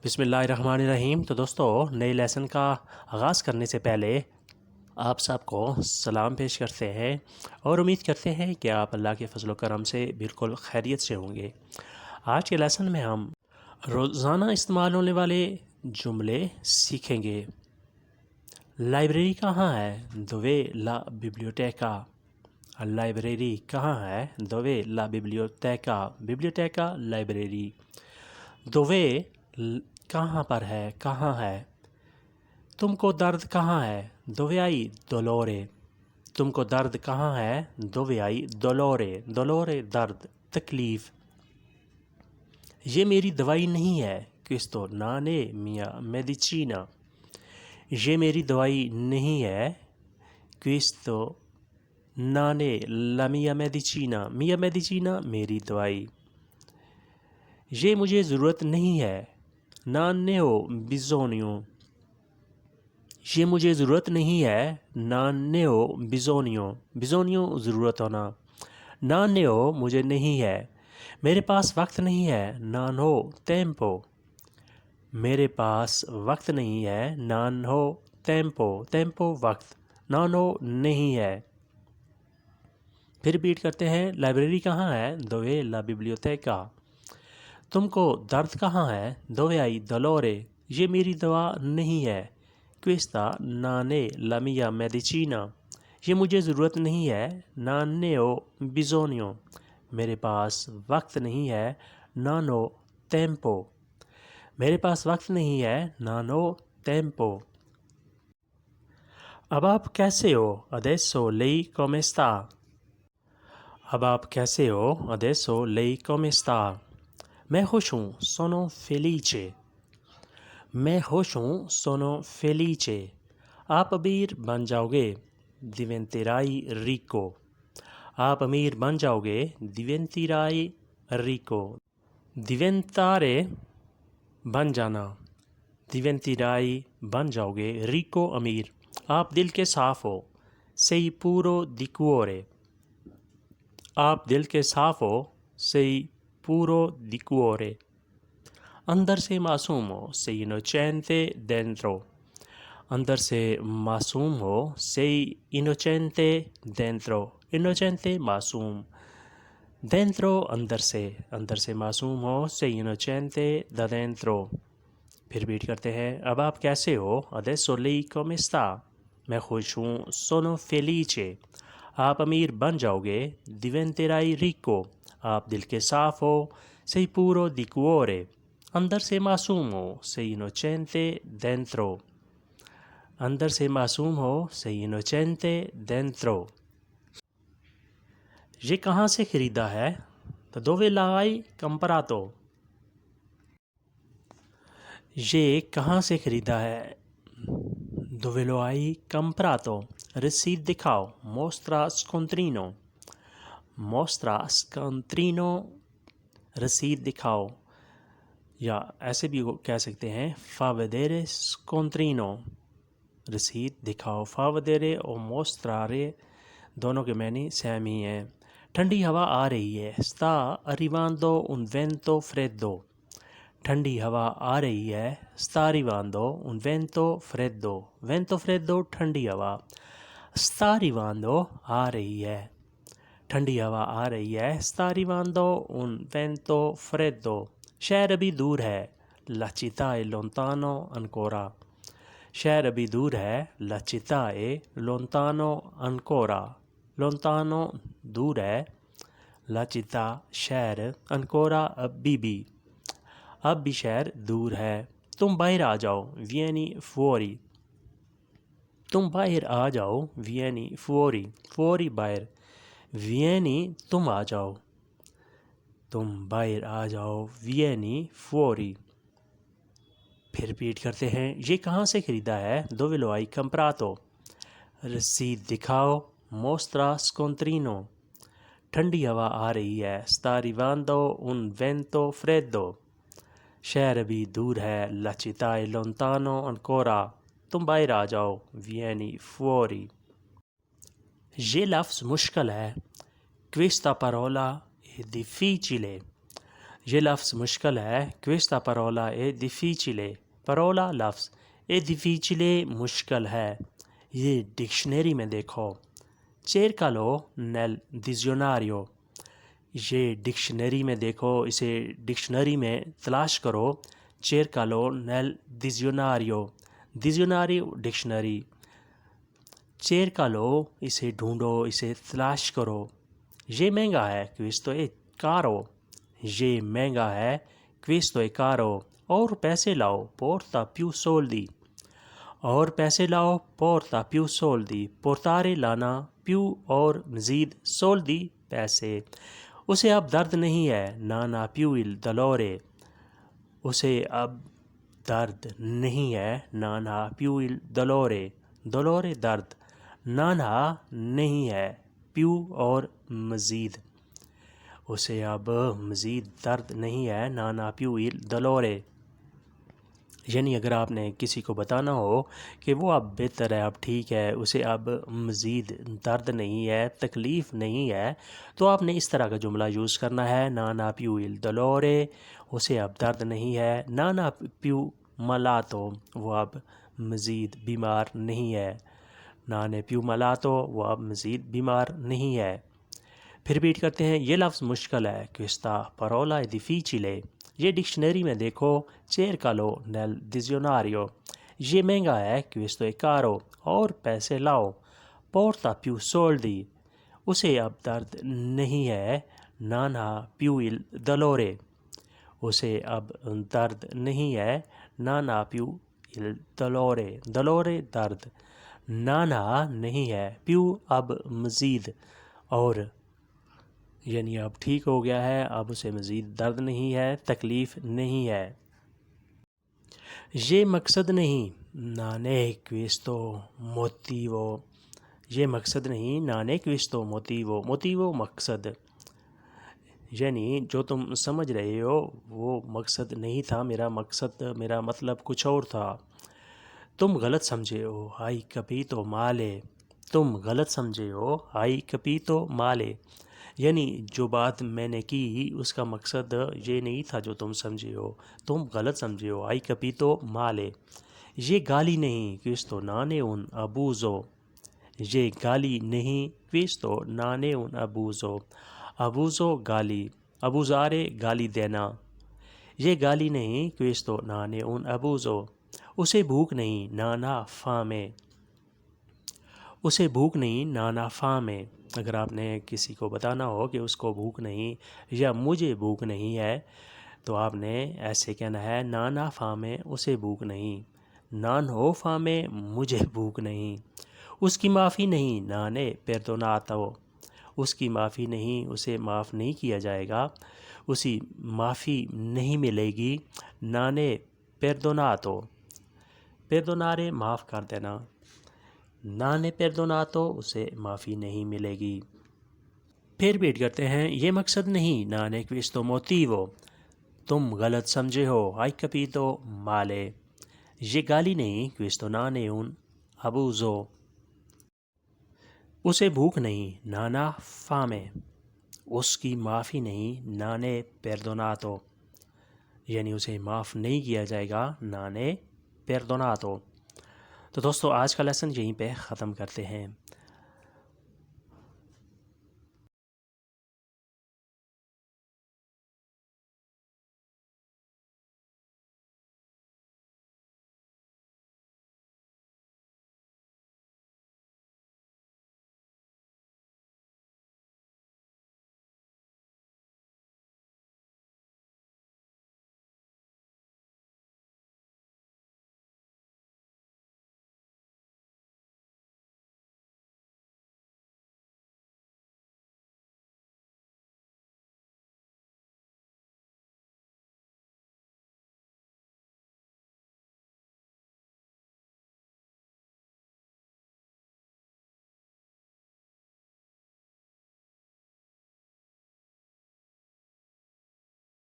بسم اللہ الرحمن الرحیم۔ تو دوستو، نئے لیسن کا آغاز کرنے سے پہلے آپ سب کو سلام پیش کرتے ہیں اور امید کرتے ہیں کہ آپ اللہ کے فضل و کرم سے بالکل خیریت سے ہوں گے۔ آج کے لیسن میں ہم روزانہ استعمال ہونے والے جملے سیکھیں گے۔ لائبریری کہاں ہے؟ دوے لا بیبلیوٹیکا۔ لائبریری کہاں ہے؟ دوے لا بیبلیوٹیکا۔ بیبلیوٹیکا لائبریری۔ دوے کہاں پر ہے؟ کہاں ہے؟ تم کو درد کہاں ہے؟ دوے آئی دولورے۔ تم کو درد کہاں ہے؟ دوے آئی دولورے۔ دولورے درد، تکلیف۔ یہ میری دوائی نہیں ہے، questo non è mia medicina۔ یہ میری دوائی نہیں ہے، questo non è la mia medicina۔ mia medicina میری دوائی۔ یہ مجھے ضرورت نہیں ہے، non ne ho bisogno۔ یہ مجھے ضرورت نہیں ہے، non ne ho bisogno۔ bisogno ضرورت ہونا۔ non ne ho مجھے نہیں ہے۔ میرے پاس وقت نہیں ہے، non ho tempo۔ میرے پاس وقت نہیں ہے، non ho tempo۔ tempo وقت، non ho نہیں ہے۔ پھر ریپیٹ کرتے ہیں، لائبریری کہاں ہے؟ dov'è la biblioteca۔ تم کو درد کہاں ہے؟ dove hai dolore۔ یہ میری دوا نہیں ہے، questa non è la mia medicina۔ یہ مجھے ضرورت نہیں ہے، non ne ho bisogno۔ میرے پاس وقت نہیں ہے، non ho tempo۔ میرے پاس وقت نہیں ہے، non ho tempo۔ اب آپ کیسے ہو؟ adesso lei come sta۔ اب آپ کیسے ہو؟ adesso lei come sta۔ میں خوش ہوں، sono felice۔ میں خوش ہوں، sono felice۔ آپ امیر بن جاؤ گے، diventerai ricco۔ آپ امیر بن جاؤ گے، diventerai ricco۔ diventare بن جانا، diventerai بن جاؤ گے، ricco امیر۔ آپ دل کے صاف ہو، sei puro di cuore۔ آپ دل کے صاف ہو، sei puro di cuore۔ اندر سے معصوم ہو، sei innocente dentro۔ اندر سے معصوم ہو، sei innocente dentro۔ innocente معصوم، dentro اندر سے معصوم ہو، sei innocente da dentro۔ پھر ریپیٹ کرتے ہیں، اب آپ کیسے ہو؟ adesso lei come sta۔ میں خوش ہوں، sono felice۔ آپ امیر بن جاؤ گے، diventerai ricco۔ آپ دل کے صاف ہو، sei puro di cuore۔ اندر سے معصوم ہو، sei innocente dentro۔ اندر سے معصوم ہو، sei innocente dentro۔ یہ کہاں سے خریدا ہے؟ dove l'hai comprato۔ یہ کہاں سے خریدا ہے؟ dove lo hai comprato۔ رسید دکھاؤ، mostra scontrino۔ mostra scontrino رسید دکھاؤ، یا ایسے بھی کہہ سکتے ہیں fa vedere scontrino۔ رسید دکھاؤ، fa vedere اور mostrare دونوں کے معنی سیم ہی ہیں۔ ٹھنڈی ہوا آ رہی ہے، sta arrivando un vento freddo۔ ٹھنڈی ہوا آ رہی ہے، sta arrivando un vento freddo۔ vento freddo ٹھنڈی ہوا، sta arrivando آ رہی ہے، ٹھنڈی ہوا آ رہی ہے، sta arrivando un vento freddo۔ شہر ابھی دور ہے، la città è lontano ancora۔ شہر ابھی دور ہے، la città è lontano ancora۔ lontano دور ہے، la città شہر، ancora اب بھی شہر دور ہے۔ تم باہر آ جاؤ، vieni fuori۔ تم باہر آ جاؤ، vieni fuori۔ fuori باہر، vieni تم آ جاؤ، تم باہر آ جاؤ، vieni fuori۔ پھر ریپیٹ کرتے ہیں، یہ کہاں سے خریدا ہے؟ dove lo hai comprato۔ رسید دکھاؤ، mostra scontrino۔ ٹھنڈی ہوا آ رہی ہے، sta arrivando un vento freddo۔ شہر ابھی دور ہے، la città è lontano ancora۔ تم باہر آ جاؤ، vieni fuori۔ یہ لفظ مشکل ہے، questa parola è difficile۔ یہ لفظ مشکل ہے. questa parola è difficile. parola لفظ è difficile مشکل ہے. یہ ڈکشنری میں دیکھو. cercalo nel dizionario. یہ ڈکشنری میں دیکھو، اسے ڈکشنری میں تلاش کرو. cercalo nel dizionario. dizionario dictionary. cercalo اسے ڈھونڈو، اسے تلاش کرو. یہ مہنگا ہے. questo è caro. یہ مہنگا ہے. questo è caro. اور پیسے لاؤ. porta più soldi. اور پیسے لاؤ. porta più soldi. portare لانا، più اور مزید، soldi پیسے. اسے اب درد نہیں ہے. non ha più il dolore. اسے اب درد نہیں ہے. non ha più il dolore. dolore درد. non ha نہیں ہے. più اور مزید. اسے اب مزید درد نہیں ہے. non ha più il dolore. یعنی اگر آپ نے کسی کو بتانا ہو کہ وہ اب بہتر ہے، اب ٹھیک ہے، اسے اب مزید درد نہیں ہے، تکلیف نہیں ہے، تو آپ نے اس طرح کا جملہ یوز کرنا ہے. non ha più il dolore. اسے اب درد نہیں ہے. non ha più malato. وہ اب مزید بیمار نہیں ہے. non è più malato. وہ اب مزید بیمار نہیں ہے. پھر ریپیٹ کرتے ہیں. یہ لفظ مشکل ہے. questa parola è difficile. یہ ڈکشنری میں دیکھو. cercalo nel dizionario. یہ مہنگا ہے. questo è caro. اور پیسے لاؤ. porta più soldi. اسے اب درد نہیں ہے. non ha più il dolore. اسے اب درد نہیں ہے. non ha più il dolore. dolore درد. non ha نہیں ہے. più اب مزید، اور یعنی اب ٹھیک ہو گیا ہے، اب اسے مزید درد نہیں ہے، تکلیف نہیں ہے. یہ مقصد نہیں. non è questo motivo. یہ مقصد نہیں. non è questo motivo. motivo مقصد. یعنی جو تم سمجھ رہے ہو وہ مقصد نہیں تھا. میرا مقصد، میرا مطلب کچھ اور تھا. تم غلط سمجھے ہو. hai capito male. تم غلط سمجھے ہو. hai capito male. یعنی جو بات میں نے کی اس کا مقصد یہ نہیں تھا جو تم سمجھے ہو. تم غلط سمجھے ہو. hai capito male. یہ گالی نہیں. questo non è un abuso. یہ گالی نہیں. questo non è un abuso. abuso گالی. abusare گالی دینا. یہ گالی نہیں. questo non è un abuso. اسے بھوک نہیں. non ha fame. اسے بھوک نہیں. non ha fame. اگر آپ نے کسی کو بتانا ہو کہ اس کو بھوک نہیں یا مجھے بھوک نہیں ہے تو آپ نے ایسے کہنا ہے. non ha fame. اسے بھوک نہیں. non ho fame. مجھے بھوک نہیں. اس کی معافی نہیں. non è perdonato. اس کی معافی نہیں. اسے معاف نہیں کیا جائے گا. اسی معافی نہیں ملے گی. non è perdonato. perdonare معاف کر دینا. non è perdonato. اسے معافی نہیں ملے گی. پھر بیٹ کرتے ہیں. یہ مقصد نہیں. non è questo motivo. تم غلط سمجھے ہو. hai capito male. یہ گالی نہیں. questo non è un abuso. اسے بھوک نہیں. non ha fame. اس کی معافی نہیں. non è perdonato. یعنی اسے معاف نہیں کیا جائے گا. non è perdonato. تو دوستو آج کا لیسن یہیں پہ ختم کرتے ہیں.